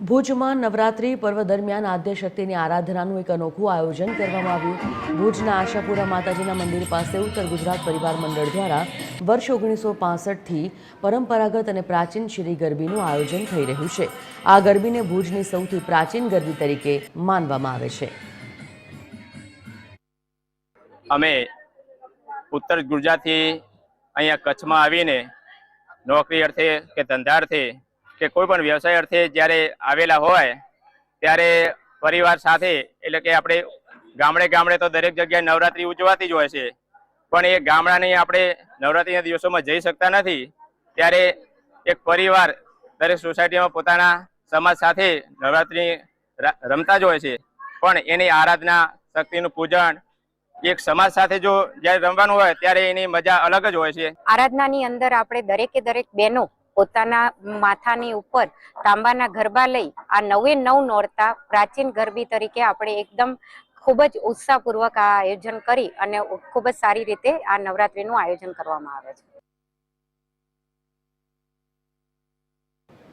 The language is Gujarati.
ભુજમાં નવરાત્રી પર્વ દરમિયાન આદ્યશક્તિની આરાધનાનું એક અનોખું આયોજન કરવામાં આવ્યું। ભુજના આશાપુરા માતાજીના મંદિર પાસે ઉત્તર ગુજરાત પરિવાર મંડળ દ્વારા વર્ષ 1965થી પરંપરાગત અને પ્રાચીન શ્રી ગરબીનું આયોજન થઈ રહ્યું છે। આ ગરબીને ભુજની સૌથી પ્રાચીન ગરબી તરીકે માનવામાં આવે છે। અમે ઉત્તર ગુજરાતથી અહીંયા કચ્છમાં આવીને નોકરી અર્થે કે ધંધા અર્થે કે કોઈ પણ વ્યવસાય અર્થે જ્યારે આવેલા હોય ત્યારે પરિવાર સાથે એટલે કે આપણે ગામડે ગામડે તો દરેક જગ્યાએ નવરાત્રી ઉજવાતી જ હોય છે, પણ એ ગામડાની આપણે નવરાત્રીના દિવસોમાં જઈ શકતા નથી। ત્યારે એક પરિવાર દરેક સોસાયટીમાં પોતાના સમાજ સાથે નવરાત્રી રમતા જ હોય છે, પણ એની આરાધના શક્તિનું પૂજન એક સમાજ સાથે જો જ્યારે રમવાનું હોય ત્યારે એની મજા અલગ જ હોય છે। આરાધનાની અંદર આપણે દરેક બહેનો પોતાના માથાની ઉપર તાંબાના ગરબા લઈ આ 9 નોરતા પ્રાચીન ગરબી તરીકે આપણે એકદમ ખૂબ જ ઉત્સાહપૂર્વક આ આયોજન કરી અને ખૂબ જ સારી રીતે આ નવરાત્રીનું આયોજન કરવામાં આવે છે।